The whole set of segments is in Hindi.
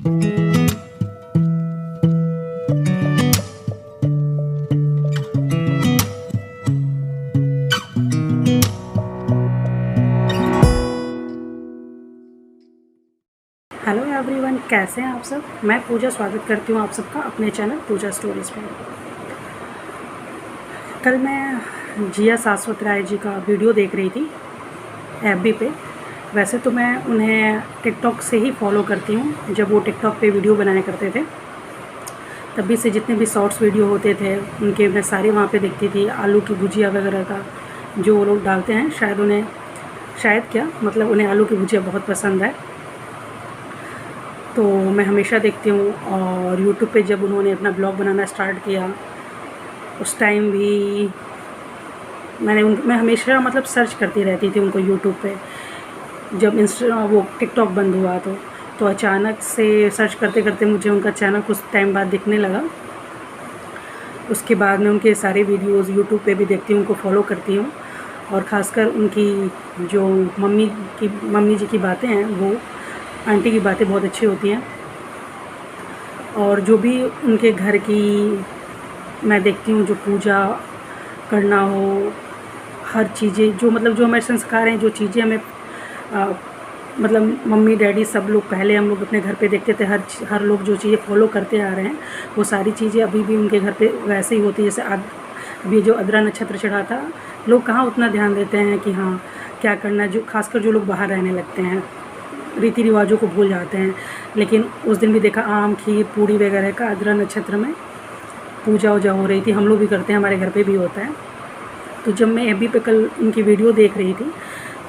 हेलो एवरीवन, कैसे हैं आप सब। मैं पूजा स्वागत करती हूँ आप सबका अपने चैनल पूजा स्टोरीज़ में। कल मैं जिया शाश्वत राय जी का वीडियो देख रही थी एफबी पे। वैसे तो मैं उन्हें टिकटॉक से ही फॉलो करती हूँ, जब वो टिकटॉक पे वीडियो बनाया करते थे तभी से जितने भी शॉर्ट्स वीडियो होते थे उनके मैं सारे वहाँ पे देखती थी। आलू की भुजिया वगैरह का जो वो लोग डालते हैं, उन्हें आलू की भुजिया बहुत पसंद है, तो मैं हमेशा देखती हूँ। और यूट्यूब पे जब उन्होंने अपना ब्लॉग बनाना स्टार्ट किया उस टाइम भी मैं हमेशा सर्च करती रहती थी उनको यूट्यूब पे। जब वो टिकटॉक बंद हुआ तो अचानक से सर्च करते करते मुझे उनका चैनल कुछ टाइम बाद दिखने लगा। उसके बाद मैं उनके सारे वीडियोज़ यूट्यूब पे भी देखती हूँ, उनको फॉलो करती हूँ। और ख़ासकर उनकी जो मम्मी जी की बातें हैं, वो आंटी की बातें बहुत अच्छी होती हैं। और जो भी उनके घर की मैं देखती हूँ, जो पूजा करना हो, हर चीज़ें जो हमारे संस्कार हैं, जो चीज़ें हमें मम्मी डैडी सब लोग पहले हम लोग अपने घर पे देखते थे, हर लोग जो चीज़ें फॉलो करते आ रहे हैं वो सारी चीज़ें अभी भी उनके घर पे वैसे ही होती है। जैसे अभी जो अद्रा नक्षत्र चढ़ा था, लोग कहाँ उतना ध्यान देते हैं कि हाँ क्या करना है। जो खासकर जो लोग बाहर रहने लगते हैं, रीति रिवाजों को भूल जाते हैं। लेकिन उस दिन भी देखा आम खीर पूड़ी वगैरह का अद्रा नक्षत्र में पूजा वूजा हो रही थी। हम लोग भी करते हैं, हमारे घर पे भी होता है। तो जब मैं एफबी पे कल उनकी वीडियो देख रही थी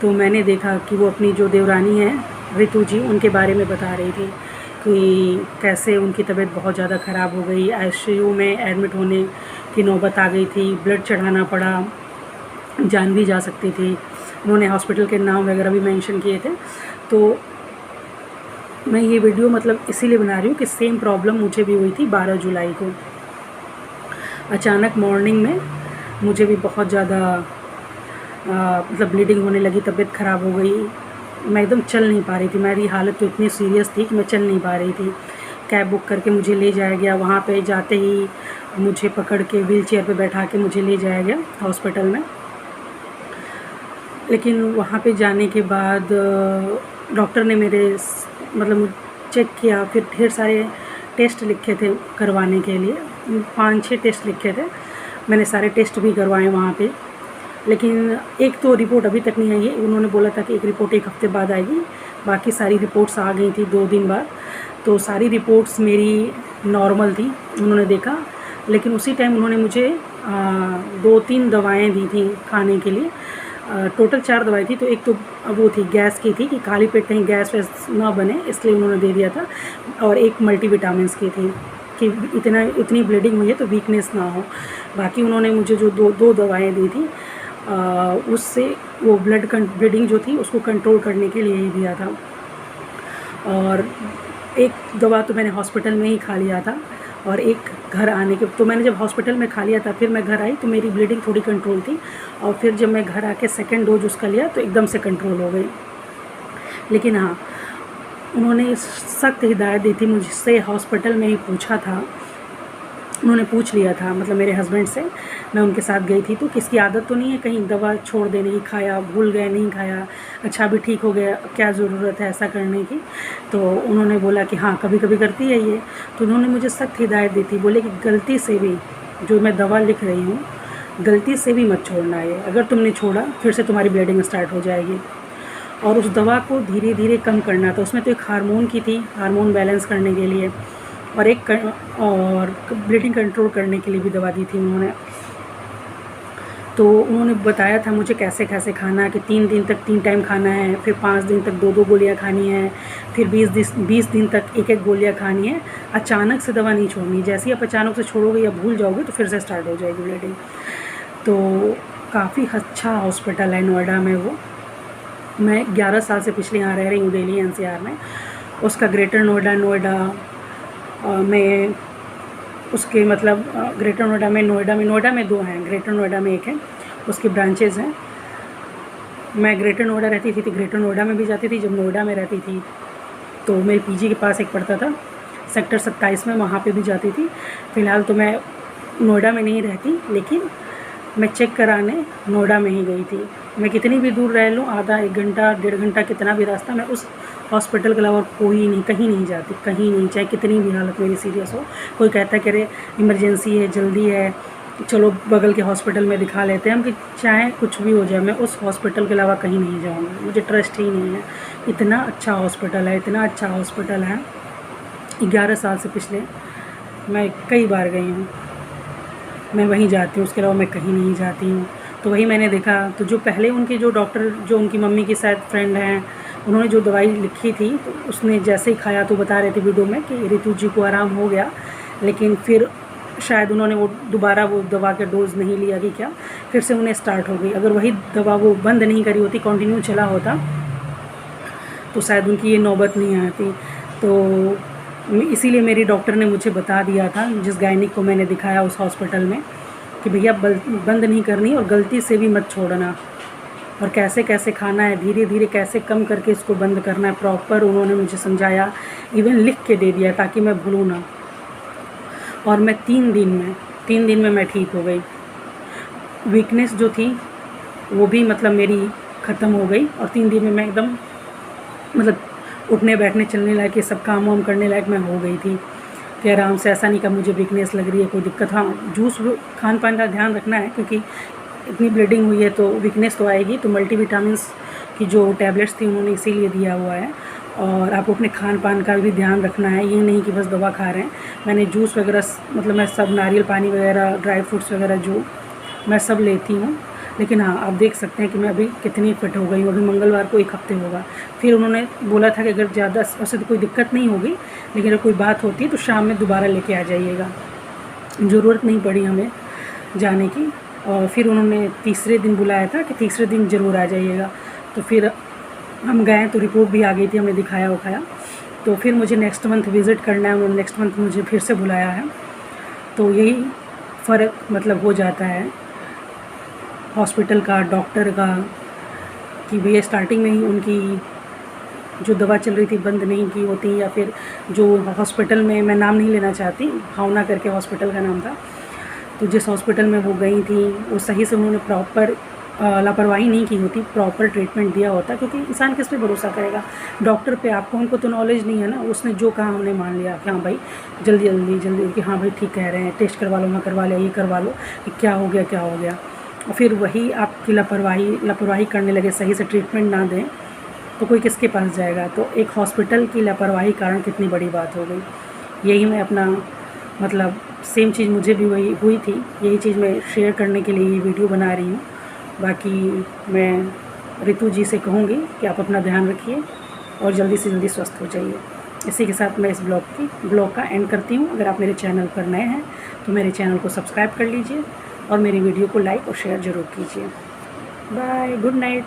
तो मैंने देखा कि वो अपनी जो देवरानी है ऋतु जी, उनके बारे में बता रही थी कि कैसे उनकी तबीयत बहुत ज़्यादा ख़राब हो गई, आईसीयू में एडमिट होने की नौबत आ गई थी, ब्लड चढ़ाना पड़ा, जान भी जा सकती थी। उन्होंने हॉस्पिटल के नाम वगैरह भी मेंशन किए थे। तो मैं ये वीडियो इसीलिए बना रही हूँ कि सेम प्रॉब्लम मुझे भी हुई थी 12 जुलाई को। अचानक मॉर्निंग में मुझे भी बहुत ज़्यादा ब्लीडिंग होने लगी, तबीयत ख़राब हो गई। मैं एकदम चल नहीं पा रही थी, मेरी हालत तो इतनी सीरियस थी कि मैं चल नहीं पा रही थी। कैब बुक करके मुझे ले जाया गया, वहाँ पे जाते ही मुझे पकड़ के व्हील चेयर पर बैठा के मुझे ले जाया गया हॉस्पिटल में। लेकिन वहाँ पे जाने के बाद डॉक्टर ने मेरे चेक किया, फिर ढेर सारे टेस्ट लिखे थे करवाने के लिए, 5-6 टेस्ट लिखे थे। मैंने सारे टेस्ट भी करवाए वहाँ पे, लेकिन एक तो रिपोर्ट अभी तक नहीं आई है। उन्होंने बोला था कि एक रिपोर्ट 1 हफ़्ते बाद आएगी, बाकी सारी रिपोर्ट्स आ गई थी 2 दिन बाद। तो सारी रिपोर्ट्स मेरी नॉर्मल थी, उन्होंने देखा। लेकिन उसी टाइम उन्होंने मुझे 2-3 दवाएँ दी थी खाने के लिए। टोटल 4 दवाई थी। तो एक तो वो थी गैस की थी कि खाली पेट कहीं गैस वैस ना बने, इसलिए उन्होंने दे दिया था। और एक मल्टीविटामिन्स की थी कि इतनी ब्लीडिंग हुई है तो वीकनेस ना हो। बाकी उन्होंने मुझे जो दो दवाएं दी थी उससे वो ब्लीडिंग जो थी उसको कंट्रोल करने के लिए ही दिया था। और एक दवा तो मैंने हॉस्पिटल में ही खा लिया था, और एक घर आने के, तो मैंने जब हॉस्पिटल में खा लिया था फिर मैं घर आई तो मेरी ब्लीडिंग थोड़ी कंट्रोल थी। और फिर जब मैं घर आके सेकंड डोज उसका लिया तो एकदम से कंट्रोल हो गई। लेकिन हाँ, उन्होंने सख्त हिदायत दी थी मुझसे, हॉस्पिटल में ही पूछा था, उन्होंने पूछ लिया था मेरे हस्बैंड से। मैं उनके साथ गई थी तो किसकी आदत तो नहीं है कहीं दवा छोड़ देने की, खाया भूल गए नहीं खाया, अच्छा भी ठीक हो गया, क्या ज़रूरत है ऐसा करने की। तो उन्होंने बोला कि हाँ कभी कभी करती है ये। तो उन्होंने मुझे सख्त हिदायत दी थी, बोले कि गलती से भी जो मैं दवा लिख रही हूँ गलती से भी मत छोड़ना है, अगर तुमने छोड़ा फिर से तुम्हारी ब्लीडिंग स्टार्ट हो जाएगी। और उस दवा को धीरे धीरे कम करना था। उसमें तो एक हार्मोन की थी, हार्मोन बैलेंस करने के लिए, और ब्लीडिंग कंट्रोल करने के लिए भी दवा दी थी उन्होंने। तो उन्होंने बताया था मुझे कैसे कैसे खाना है, कि 3 दिन तक 3 टाइम खाना है, फिर 5 दिन तक 2-2 गोलियाँ खानी है, फिर 20 दिन तक 1-1 गोलियाँ खानी है। अचानक से दवा नहीं छोड़नी, जैसे ही आप अचानक से छोड़ोगे या भूल जाओगे तो फिर से स्टार्ट हो जाएगी ब्लीडिंग। तो काफ़ी अच्छा हॉस्पिटल है नोएडा में वो। मैं 11 साल से पिछले यहाँ रह रही हूँ दिल्ली NCR में। उसका ग्रेटर नोएडा में उसके ग्रेटर नोएडा में 2 हैं, ग्रेटर नोएडा में 1 है, उसकी ब्रांचेज़ हैं। मैं ग्रेटर नोएडा रहती थी तो ग्रेटर नोएडा में भी जाती थी, जब नोएडा में रहती थी तो मेरे पीजी के पास एक पड़ता था सेक्टर 27 में, वहाँ पे भी जाती थी। फ़िलहाल तो मैं नोएडा में नहीं रहती, लेकिन मैं चेक कराने नोएडा में ही गई थी। मैं कितनी भी दूर रह लूँ, आधा 1 घंटा 1.5 घंटा कितना भी रास्ता, मैं उस हॉस्पिटल के अलावा कोई नहीं, कहीं नहीं जाती, कहीं नहीं, चाहे कितनी भी हालत मेरी सीरियस हो। कोई कहता है कि अरे इमरजेंसी है, जल्दी है, चलो बगल के हॉस्पिटल में दिखा लेते हैं हम, कि चाहे कुछ भी हो जाए मैं उस हॉस्पिटल के अलावा कहीं नहीं जाऊँगी, मुझे ट्रस्ट ही नहीं है। इतना अच्छा हॉस्पिटल है, इतना अच्छा हॉस्पिटल है। 11 साल से पिछले मैं कई बार गई हूँ, मैं वहीं जाती हूँ, उसके अलावा मैं कहीं नहीं जाती हूँ। तो वही मैंने देखा, तो जो पहले उनके जो डॉक्टर, जो उनकी मम्मी की शायद फ्रेंड हैं, उन्होंने जो दवाई लिखी थी, तो उसने जैसे ही खाया तो बता रहे थे वीडियो में कि रितु जी को आराम हो गया, लेकिन फिर शायद उन्होंने वो दोबारा वो दवा का डोज नहीं लिया कि क्या, फिर से उन्हें स्टार्ट हो गई। अगर वही दवा वो बंद नहीं करी होती, कंटिन्यू चला होता, तो शायद उनकी ये नौबत नहीं आती। तो इसीलिए मेरी डॉक्टर ने मुझे बता दिया था, जिस गायनिक को मैंने दिखाया उस हॉस्पिटल में, कि भैया बंद नहीं करनी और गलती से भी मत छोड़ना, और कैसे कैसे खाना है, धीरे धीरे कैसे कम करके इसको बंद करना है, प्रॉपर उन्होंने मुझे समझाया, इवन लिख के दे दिया ताकि मैं भूलूँ ना। और मैं 3 दिन में मैं ठीक हो गई। वीकनेस जो थी वो भी मतलब मेरी ख़त्म हो गई, और 3 दिन में मैं एकदम मतलब उठने बैठने चलने लायक, ये सब काम वाम करने लायक मैं हो गई थी कि आराम से। ऐसा नहीं कि मुझे वीकनेस लग रही है, कोई दिक्कत। हाँ, जूस खान पान का ध्यान रखना है, क्योंकि इतनी ब्लीडिंग हुई है तो वीकनेस तो आएगी। तो मल्टीविटामिन्स की जो टैबलेट्स थी उन्होंने इसीलिए दिया हुआ है, और आपको अपने खान पान का भी ध्यान रखना है, ये नहीं कि बस दवा खा रहे हैं। मैंने जूस वगैरह मतलब मैं सब, नारियल पानी वगैरह, ड्राई फ्रूट्स वगैरह जो मैं सब लेती हूँ। लेकिन हाँ, आप देख सकते हैं कि मैं अभी कितनी फिट हो गई हूँ। अभी मंगलवार को 1 हफ्ते होगा। फिर उन्होंने बोला था कि अगर ज़्यादा वैसे तो कोई दिक्कत नहीं होगी, लेकिन अगर कोई बात होती है तो शाम में दोबारा लेके आ जाइएगा। ज़रूरत नहीं पड़ी हमें जाने की। और फिर उन्होंने तीसरे दिन बुलाया था कि तीसरे दिन ज़रूर आ जाइएगा। तो फिर हम गए, तो रिपोर्ट भी आ गई थी, हमने दिखाया उखाया। तो फिर मुझे नेक्स्ट मंथ विज़िट करना है, उन्होंने नेक्स्ट मंथ मुझे फिर से बुलाया है। तो यही फ़र्क मतलब हो जाता है हॉस्पिटल का, डॉक्टर का, कि भैया स्टार्टिंग में ही उनकी जो दवा चल रही थी बंद नहीं की होती, या फिर जो हॉस्पिटल में, मैं नाम नहीं लेना चाहती, भावना करके हॉस्पिटल का नाम था, तो जिस हॉस्पिटल में वो गई थी वो सही से उन्होंने प्रॉपर लापरवाही नहीं की होती, प्रॉपर ट्रीटमेंट दिया होता। क्योंकि इंसान किस पे भरोसा करेगा, डॉक्टर पे। आपको, हमको तो नॉलेज नहीं है ना, उसने जो कहा हमने मान लिया कि हाँ भाई जल्दी कि हाँ भाई ठीक कह रहे हैं, टेस्ट करवा लो, ना करवा लिया, ये करवा लो, कि क्या हो गया। और फिर वही आपकी लापरवाही करने लगे, सही से ट्रीटमेंट ना दें, तो कोई किसके पास जाएगा। तो एक हॉस्पिटल की लापरवाही कारण कितनी बड़ी बात हो गई। यही मैं अपना मतलब सेम चीज़ मुझे भी वही हुई थी, यही चीज़ मैं शेयर करने के लिए ये वीडियो बना रही हूँ। बाकी मैं रितु जी से कहूँगी कि आप अपना ध्यान रखिए और जल्दी से जल्दी स्वस्थ हो जाइए। इसी के साथ मैं इस ब्लॉग का एंड करती हूँ। अगर आप मेरे चैनल पर नए हैं तो मेरे चैनल को सब्सक्राइब कर लीजिए और मेरी वीडियो को लाइक और शेयर ज़रूर कीजिए। Bye, good night.